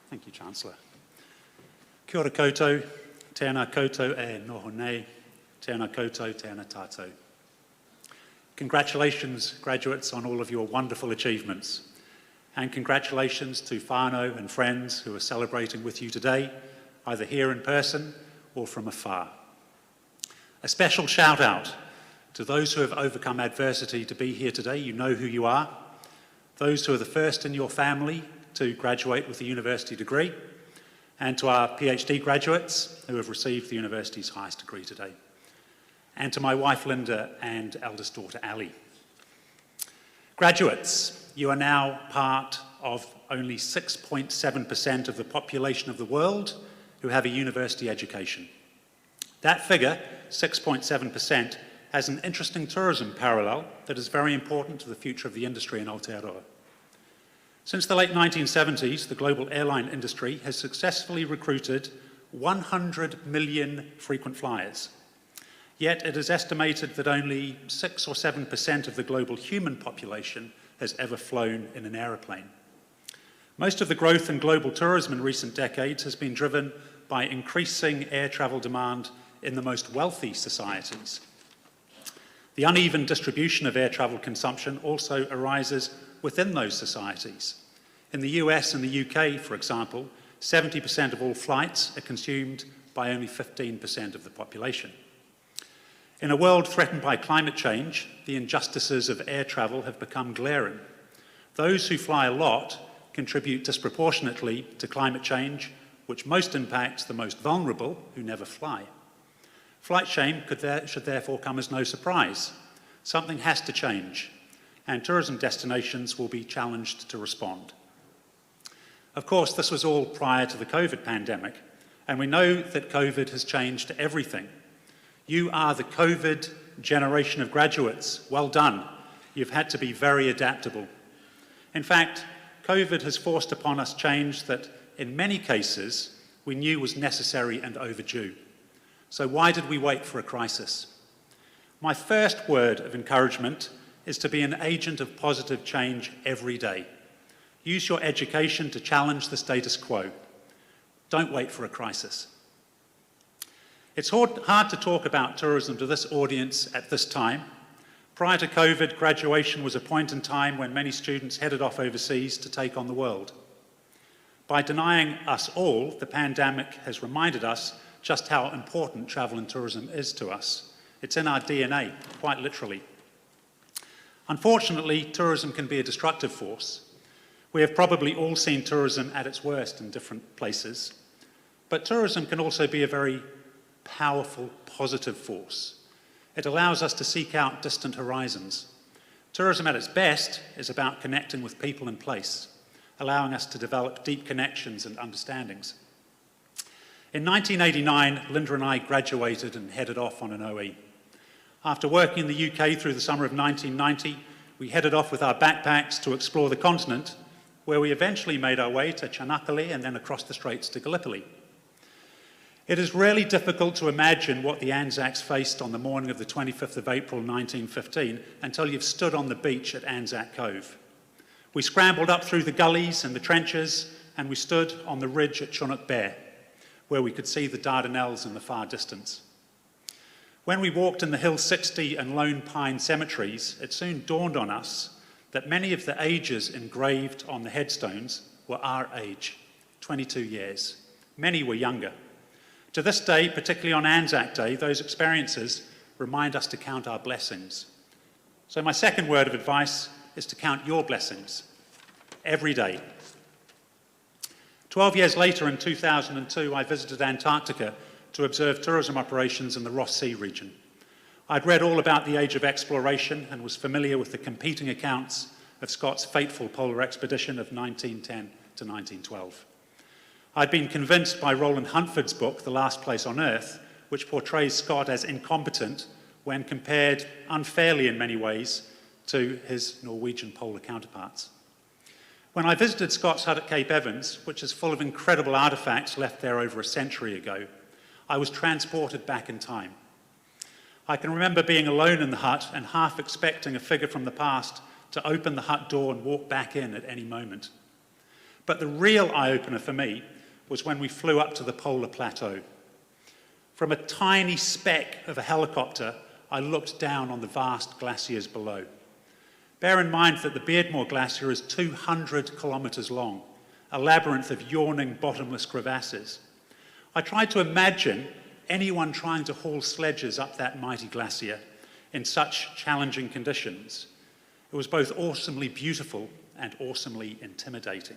Thank you, Chancellor. Kia ora koutou, tēnā koutou e noho nei, tēnā koutou, tēnā tātou. Congratulations, graduates, on all of your wonderful achievements. And congratulations to whānau and friends who are celebrating with you today, either here in person or from afar. A special shout out to those who have overcome adversity to be here today. You know who you are. Those who are the first in your family to graduate with a university degree, and to our PhD graduates who have received the university's highest degree today. And to my wife Linda and eldest daughter Ali. Graduates, you are now part of only 6.7% of the population of the world who have a university education. That figure, 6.7%, has an interesting tourism parallel that is very important to the future of the industry in Aotearoa. Since the late 1970s, the global airline industry has successfully recruited 100 million frequent flyers. Yet it is estimated that only 6 or 7% of the global human population has ever flown in an aeroplane. Most of the growth in global tourism in recent decades has been driven by increasing air travel demand in the most wealthy societies. The uneven distribution of air travel consumption also arises within those societies. In the US and the UK, for example, 70% of all flights are consumed by only 15% of the population. In a world threatened by climate change, the injustices of air travel have become glaring. Those who fly a lot contribute disproportionately to climate change, which most impacts the most vulnerable who never fly. Flight shame should therefore come as no surprise. Something has to change, and tourism destinations will be challenged to respond. Of course, this was all prior to the COVID pandemic, and we know that COVID has changed everything. You are the COVID generation of graduates. Well done. You've had to be very adaptable. In fact, COVID has forced upon us change that, in many cases, we knew was necessary and overdue. So why did we wait for a crisis? My first word of encouragement is to be an agent of positive change every day. Use your education to challenge the status quo. Don't wait for a crisis. It's hard to talk about tourism to this audience at this time. Prior to COVID, graduation was a point in time when many students headed off overseas to take on the world. By denying us all, the pandemic has reminded us just how important travel and tourism is to us. It's in our DNA, quite literally. Unfortunately, tourism can be a destructive force. We have probably all seen tourism at its worst in different places, but tourism can also be a very powerful, positive force. It allows us to seek out distant horizons. Tourism at its best is about connecting with people and place, allowing us to develop deep connections and understandings. In 1989, Linda and I graduated and headed off on an OE. After working in the UK through the summer of 1990, we headed off with our backpacks to explore the continent, where we eventually made our way to Chanakale and then across the straits to Gallipoli. It is really difficult to imagine what the Anzacs faced on the morning of the 25th of April 1915 until you've stood on the beach at Anzac Cove. We scrambled up through the gullies and the trenches, and we stood on the ridge at Chinook Bear, where we could see the Dardanelles in the far distance. When we walked in the Hill 60 and Lone Pine cemeteries, it soon dawned on us that many of the ages engraved on the headstones were our age, 22 years. Many were younger. To this day, particularly on Anzac Day, those experiences remind us to count our blessings. So my second word of advice is to count your blessings every day. 12 years later, in 2002, I visited Antarctica to observe tourism operations in the Ross Sea region. I'd read all about the age of exploration and was familiar with the competing accounts of Scott's fateful polar expedition of 1910 to 1912. I'd been convinced by Roland Huntford's book, The Last Place on Earth, which portrays Scott as incompetent when compared unfairly in many ways to his Norwegian polar counterparts. When I visited Scott's hut at Cape Evans, which is full of incredible artefacts left there over a century ago, I was transported back in time. I can remember being alone in the hut and half expecting a figure from the past to open the hut door and walk back in at any moment. But the real eye-opener for me was when we flew up to the polar plateau. From a tiny speck of a helicopter, I looked down on the vast glaciers below. Bear in mind that the Beardmore Glacier is 200 kilometres long, a labyrinth of yawning, bottomless crevasses. I tried to imagine anyone trying to haul sledges up that mighty glacier in such challenging conditions. It was both awesomely beautiful and awesomely intimidating.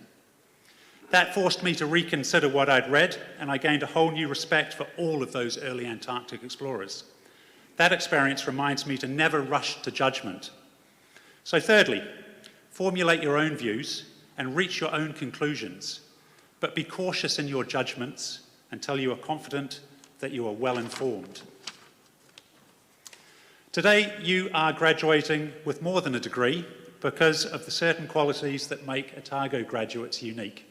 That forced me to reconsider what I'd read, and I gained a whole new respect for all of those early Antarctic explorers. That experience reminds me to never rush to judgment. So thirdly, formulate your own views and reach your own conclusions, but be cautious in your judgments until you are confident that you are well informed. Today, you are graduating with more than a degree because of the certain qualities that make Otago graduates unique.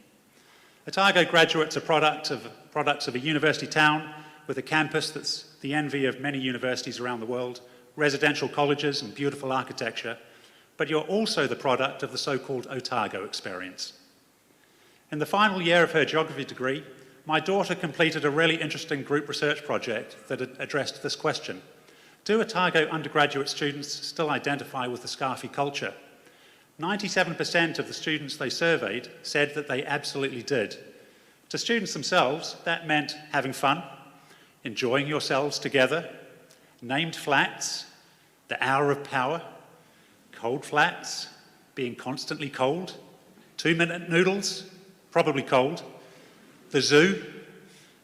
Otago graduates are products of a university town with a campus that's the envy of many universities around the world, residential colleges and beautiful architecture, but you're also the product of the so-called Otago experience. In the final year of her geography degree, my daughter completed a really interesting group research project that addressed this question. Do Otago undergraduate students still identify with the Scarfy culture? 97% of the students they surveyed said that they absolutely did. To students themselves, that meant having fun, enjoying yourselves together, named flats, the hour of power, cold flats, being constantly cold, 2-minute noodles, probably cold, the zoo,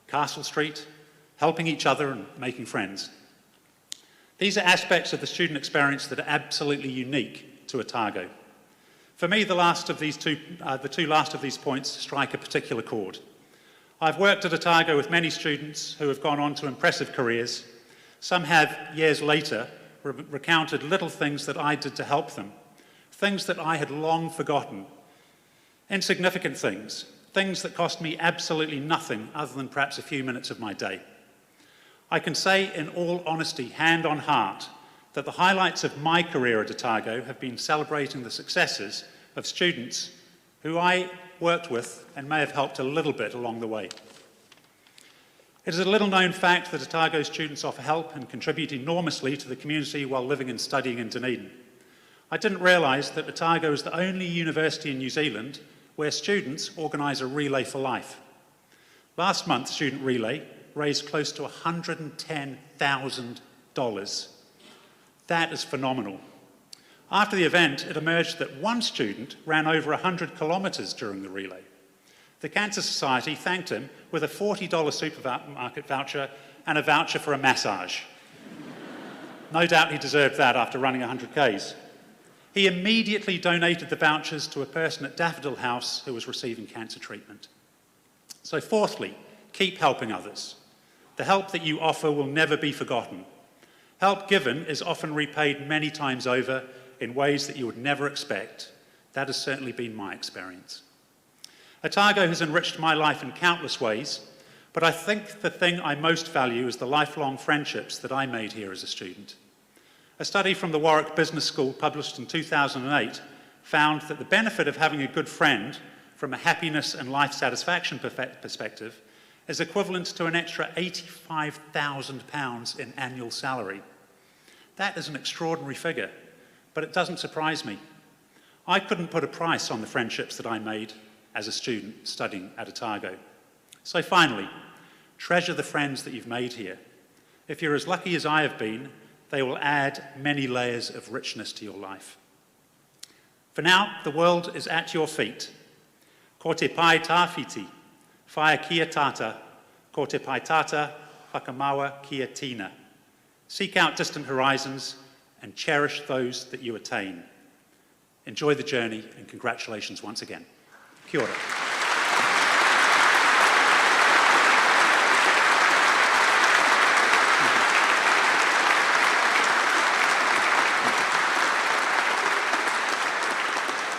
Castle Street, helping each other and making friends. These are aspects of the student experience that are absolutely unique to Otago. For me, the two last of these points strike a particular chord. I've worked at Otago with many students who have gone on to impressive careers. Some have, years later, recounted little things that I did to help them, things that I had long forgotten, insignificant things, things that cost me absolutely nothing other than perhaps a few minutes of my day. I can say in all honesty, hand on heart, that the highlights of my career at Otago have been celebrating the successes of students who I worked with and may have helped a little bit along the way. It is a little-known fact that Otago students offer help and contribute enormously to the community while living and studying in Dunedin. I didn't realise that Otago is the only university in New Zealand where students organise a relay for life. Last month's student relay raised close to $110,000. That is phenomenal. After the event, it emerged that one student ran over 100 kilometres during the relay. The Cancer Society thanked him with a $40 supermarket voucher and a voucher for a massage. No doubt he deserved that after running 100 Ks. He immediately donated the vouchers to a person at Daffodil House who was receiving cancer treatment. So fourthly, keep helping others. The help that you offer will never be forgotten. Help given is often repaid many times over in ways that you would never expect. That has certainly been my experience. Otago has enriched my life in countless ways, but I think the thing I most value is the lifelong friendships that I made here as a student. A study from the Warwick Business School published in 2008 found that the benefit of having a good friend from a happiness and life satisfaction perspective is equivalent to an extra £85,000 in annual salary. That is an extraordinary figure, but it doesn't surprise me. I couldn't put a price on the friendships that I made as a student studying at Otago. So finally, treasure the friends that you've made here. If you're as lucky as I have been, they will add many layers of richness to your life. For now, the world is at your feet. Ko te pai tāwhiti, whaia kia tata, ko te pai tata, whakamawa kia tina. Seek out distant horizons and cherish those that you attain. Enjoy the journey and congratulations once again. Kia ora.